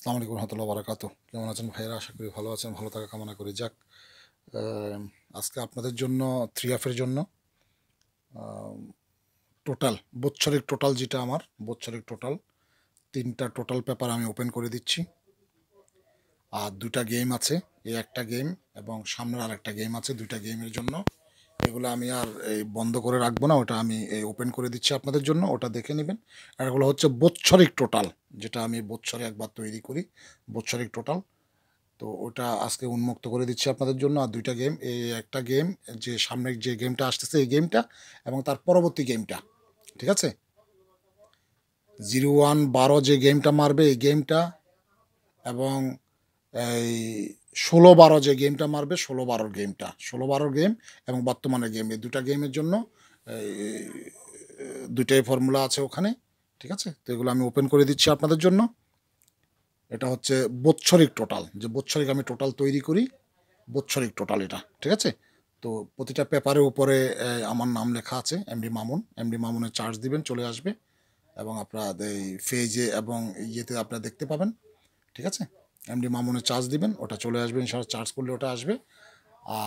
আসসালামু আলাইকুম রহমতুল্লাহ বারাকাতু। কেমন আছেন ভাইয়েরা? আশা করি ভালো আছেন, ভালো থাকা কামনা করি। যাক, আজকে আপনাদের জন্য 3F এর জন্য টোটাল বৎসরিক টোটাল যেটা আমার বৎসরিক টোটাল 3টা টোটাল পেপার আমি ওপেন করে দিচ্ছি। আর 2টা গেম আছে, এই একটা গেম এবং সামনের আরেকটা গেম আছে। 2টা গেমের জন্য এগুলো আমি আর এই বন্ধ করে রাখবো না, ওটা আমি এই ওপেন করে দিচ্ছি আপনাদের জন্য, ওটা দেখে নেবেন। আর এগুলো হচ্ছে বৎসরিক টোটাল, যেটা আমি বৎসরে একবার তৈরি করি, বৎসরিক টোটাল। তো ওটা আজকে উন্মুক্ত করে দিচ্ছি আপনাদের জন্য। আর 2টা গেম, এই একটা গেম যে সামনের যে গেমটা আসতেছে এই গেমটা এবং তার পরবর্তী গেমটা, ঠিক আছে? 01-12 যে গেমটা মারবে এই গেমটা, এবং এই 16-12 যে গেমটা মারবে 16-12 গেমটা, 16-12 গেম এবং বর্তমানের গেম, এই 2টা গেমের জন্য এই 2টাই ফর্মুলা আছে ওখানে, ঠিক আছে? তো এগুলো আমি ওপেন করে দিচ্ছি আপনাদের জন্য। এটা হচ্ছে বৎসরিক টোটাল, যে বৎসরিক আমি টোটাল তৈরি করি, বৎসরিক টোটাল এটা, ঠিক আছে? তো প্রতিটা পেপারের উপরে আমার নাম লেখা আছে এমডি মামুন। এমডি মামুনের চার্জ দিবেন, চলে আসবে এবং আপনার এই পেজে এবং ইয়েতে আপনারা দেখতে পাবেন, ঠিক আছে? এমডি মামুনের চার্জ দিবেন, ওটা চলে আসবে ইনশাআল্লাহ, চার্জ করলে ওটা আসবে।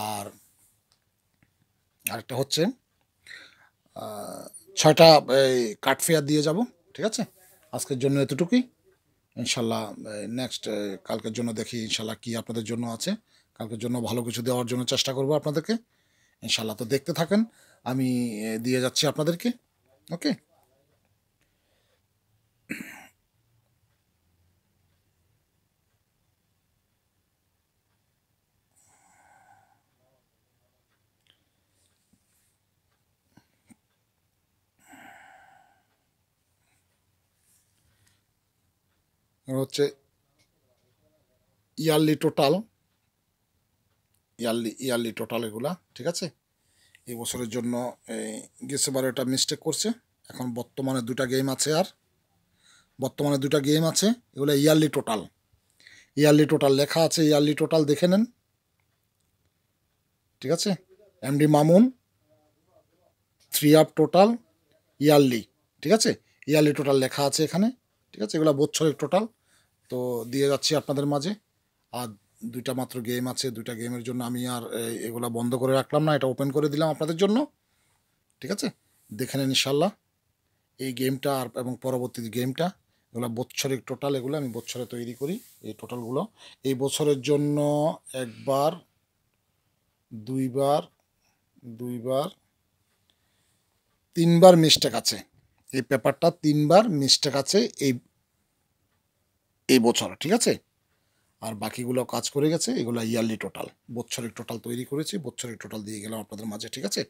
আর আরেকটা হচ্ছে 6টা এই কার্ড ফেয়ার দিয়ে যাব, ঠিক আছে? আজকের জন্য এতটুকুই। ইনশাল্লাহ নেক্সট কালকের জন্য দেখি ইনশাল্লাহ কি আপনাদের জন্য আছে। কালকের জন্য ভালো কিছু দেওয়ার জন্য চেষ্টা করব আপনাদেরকে ইনশাল্লাহ। তো দেখতে থাকেন, আমি দিয়ে যাচ্ছি আপনাদেরকে। ওকে, হচ্ছে ইয়ারলি টোটাল, ইয়ারলি টোটাল এগুলা, ঠিক আছে? এই বছরের জন্য গেছেবার এটা মিস্টেক করছে। এখন বর্তমানে 2টা গেম আছে, আর বর্তমানে 2টা গেম আছে, এগুলো ইয়ারলি টোটাল। ইয়ারলি টোটাল লেখা আছে, ইয়ারলি টোটাল দেখে নেন, ঠিক আছে? MD Mamun 3F total yearly, ঠিক আছে? ইয়ারলি টোটাল লেখা আছে এখানে, ঠিক আছে? এগুলো বৎসরিক টোটাল। তো দিয়ে যাচ্ছি আপনাদের মাঝে। আর 2টা মাত্র গেম আছে, 2টা গেমের জন্য আমি আর এগুলো বন্ধ করে রাখলাম না, এটা ওপেন করে দিলাম আপনাদের জন্য, ঠিক আছে? দেখে নেন ইনশাল্লাহ এই গেমটা আর এবং পরবর্তী গেমটা, এগুলো বৎসরিক টোটাল, এগুলো আমি বৎসরে তৈরি করি এই টোটালগুলো। এই বছরের জন্য একবার, দুইবার, 3বার মিস্টেক আছে। এই পেপারটা 3বার মিস্টেক আছে এই এই বছর, ঠিক আছে? আর বাকিগুলো কাজ করে গেছে, এগুলো ইয়ারলি টোটাল, বৎসরিক টোটাল তৈরি করেছি, বৎসরিক টোটাল দিয়ে গেলাম আপনাদের মাঝে, ঠিক আছে?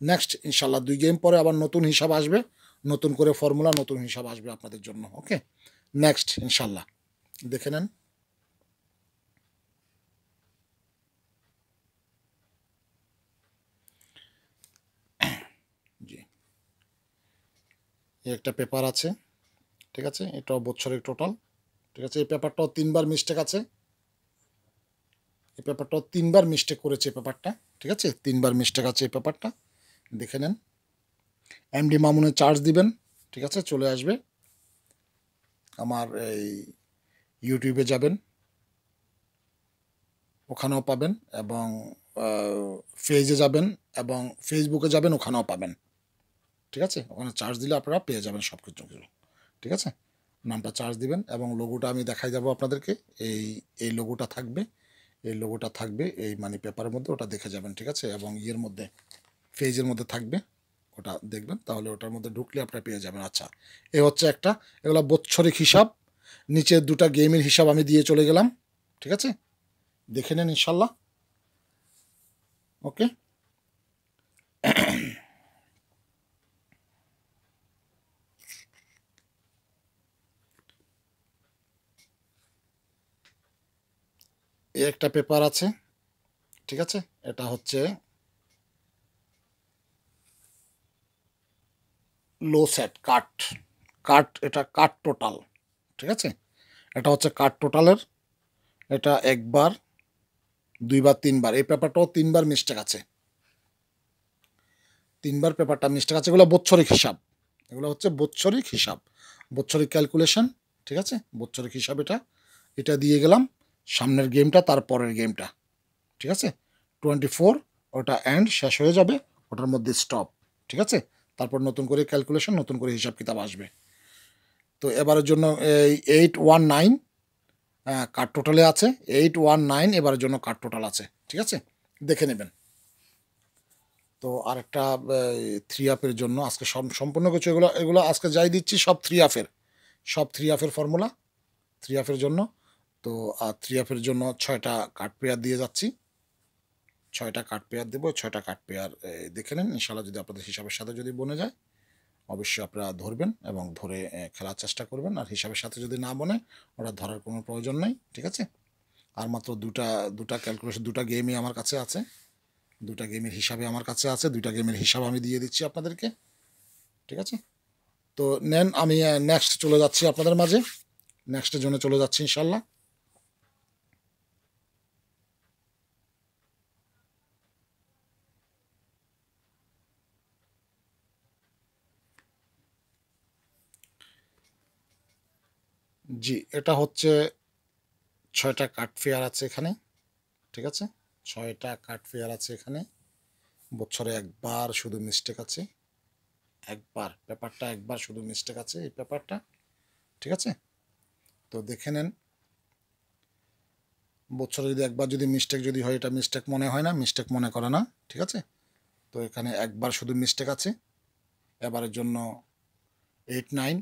নেক্সট ইনশাল্লাহ 2 গেম পরে আবার নতুন হিসাব আসবে, নতুন করে ফর্মুলা, নতুন হিসাব আসবে আপনাদের জন্য। ওকে, নেক্সট ইনশাল্লাহ দেখে নেন। জি, একটা পেপার আছে, ঠিক আছে? এটাও বৎসরিক টোটাল, ঠিক আছে? এই পেপারটাও 3বার মিস্টেক আছে, এই পেপারটাও 3বার মিস্টেক করেছে এই পেপারটা, ঠিক আছে? 3বার মিস্টেক আছে এই পেপারটা, দেখে নেন। এমডি মামুনের চার্জ দিবেন, ঠিক আছে? চলে আসবে। আমার এই ইউটিউবে যাবেন, ওখানেও পাবেন, এবং পেজে যাবেন এবং ফেসবুকে যাবেন, ওখানেও পাবেন, ঠিক আছে? ওখানে চার্জ দিলে আপনারা পেয়ে যাবেন সব কিছু, ঠিক আছে? নামটা চার্জ দিবেন এবং লোগোটা আমি দেখাই যাব আপনাদেরকে। এই লোগোটা থাকবে, এই লোগোটা থাকবে এই মানি পেপারের মধ্যে, ওটা দেখে যাবেন, ঠিক আছে? এবং ইয়ের মধ্যে, পেজের মধ্যে থাকবে, ওটা দেখবেন, তাহলে ওটার মধ্যে ঢুকলে আপনারা পেয়ে যাবেন। আচ্ছা, এ হচ্ছে একটা, এগুলো বৎসরিক হিসাব। নিচে 2টা গেমের হিসাব আমি দিয়ে চলে গেলাম, ঠিক আছে? দেখে নেন ইনশাল্লাহ। ওকে, এই একটা পেপার আছে, ঠিক আছে? এটা হচ্ছে লো সেট কাট, এটা কাট টোটাল, ঠিক আছে? এটা হচ্ছে কাট টোটালের, এটা একবার, 2বার, 3বার, এই পেপারটাও 3বার মিস্টেক আছে, 3বার পেপারটা মিস্টেক আছে। এগুলো বৎসরিক হিসাব, এগুলো হচ্ছে বৎসরিক হিসাব, বৎসরিক ক্যালকুলেশন, ঠিক আছে? বৎসরিক হিসাব এটা। এটা দিয়ে গেলাম সামনের গেমটা, তারপরের গেমটা, ঠিক আছে? 24 ওটা এন্ড শেষ হয়ে যাবে, ওটার মধ্যে স্টপ, ঠিক আছে? তারপর নতুন করে ক্যালকুলেশন, নতুন করে হিসাব কিতাব আসবে। তো এবারের জন্য এই 819 কার্ড টোটালে আছে, 819 এবারের জন্য কার্ড টোটাল আছে, ঠিক আছে? দেখে নেবেন। তো আরেকটা থ্রি আপের জন্য আজকে সম্পূর্ণ কিছু এগুলো এগুলো আজকে যাই দিচ্ছি সব থ্রি আপের ফর্মুলা, থ্রি আপের জন্য। তো থ্রি আপের জন্য 6টা কার্ড পেয়ার দিয়ে যাচ্ছি, 6টা কার্ড পেয়ার দেবো, 6টা কার্ড পেয়ার দেখে নেন। ইনশাল্লাহ যদি আপনাদের হিসাবের সাথে যদি বনে যায়, অবশ্যই আপনারা ধরবেন এবং ধরে খেলার চেষ্টা করবেন। আর হিসাবের সাথে যদি না বনে, ওরা ধরার কোনো প্রয়োজন নেই, ঠিক আছে? আর মাত্র দুটা ক্যালকুলেশন, দুটা গেমই আমার কাছে আছে, দুটা গেমের হিসাবে আমার কাছে আছে, দুইটা গেমের হিসাব আমি দিয়ে দিচ্ছি আপনাদেরকে, ঠিক আছে? তো নেন, আমি নেক্সট চলে যাচ্ছি আপনাদের মাঝে, নেক্সটের জন্য চলে যাচ্ছি ইনশাল্লাহ। জি, এটা হচ্ছে 6টা কার্ড ফেয়ার আছে এখানে, ঠিক আছে? 6টা কার্ড ফেয়ার আছে এখানে। বছরে একবার শুধু মিস্টেক আছে, একবার পেপারটা একবার শুধু মিস্টেক আছে, এই পেপারটা, ঠিক আছে? তো দেখে নেন, বছরে যদি একবার যদি মিস্টেক যদি হয়, এটা মিস্টেক মনে হয় না, মিস্টেক মনে করে না, ঠিক আছে? তো এখানে একবার শুধু মিস্টেক আছে। এবারের জন্য 89,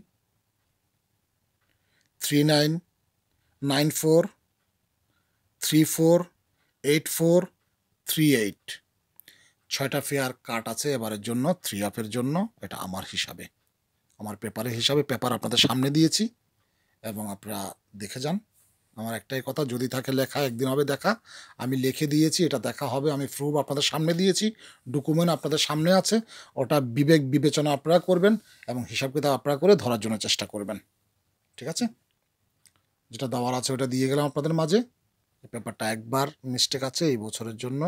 39, 94, 34, 84, 38, 6টা ফেয়ার কাট আছে এবারের জন্য থ্রি আপের জন্য। এটা আমার হিসাবে, আমার পেপারের হিসাবে, পেপার আপনাদের সামনে দিয়েছি এবং আপনারা দেখে যান। আমার একটাই কথা, যদি থাকে লেখা, একদিন হবে দেখা। আমি লিখে দিয়েছি, এটা দেখা হবে, আমি প্রুফ আপনাদের সামনে দিয়েছি, ডকুমেন্ট আপনাদের সামনে আছে। ওটা বিবেক বিবেচনা আপনারা করবেন এবং হিসাব কিতাব আপনারা করে ধরার জন্য চেষ্টা করবেন, ঠিক আছে? যেটা দেওয়ার আছে ওটা দিয়ে গেলাম আপনাদের মাঝে। এই পেপারটা একবার মিস্টেক আছে, এই বছরের জন্য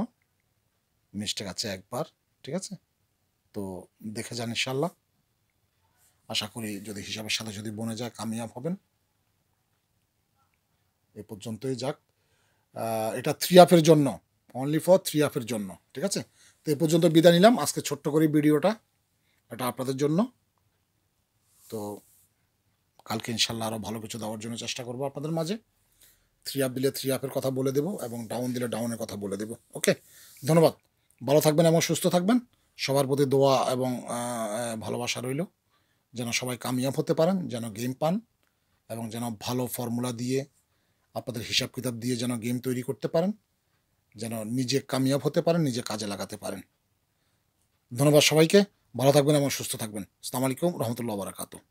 মিস্টেক আছে একবার, ঠিক আছে? তো দেখে যান ইনশাল্লাহ। আশা করি যদি হিসাবের সাথে যদি বনে যায়, কামিয়াব হবেন। এ পর্যন্তই যাক। এটা থ্রি আপের জন্য, অনলি ফর থ্রি আপের জন্য, ঠিক আছে? তো এ পর্যন্ত বিদায় নিলাম আজকে ছোট্ট করে ভিডিওটা, এটা আপনাদের জন্য। তো কালকে ইনশাল্লাহ আরও ভালো কিছু দেওয়ার জন্য চেষ্টা করবো আপনাদের মাঝে। থ্রি আপ দিলে থ্রি আপের কথা বলে দেবো এবং ডাউন দিলে ডাউনের কথা বলে দেবো। ওকে, ধন্যবাদ। ভালো থাকবেন এবং সুস্থ থাকবেন। সবার প্রতি দোয়া এবং ভালোবাসা রইল, যেন সবাই কামিয়াব হতে পারেন, যেন গেম পান এবং যেন ভালো ফর্মুলা দিয়ে, আপনাদের হিসাব কিতাব দিয়ে যেন গেম তৈরি করতে পারেন, যেন নিজে কামিয়াব হতে পারেন, নিজে কাজে লাগাতে পারেন। ধন্যবাদ সবাইকে, ভালো থাকবেন এবং সুস্থ থাকবেন। আসসালামু আলাইকুম রহমতুল্লাহ বারাকাতুহু।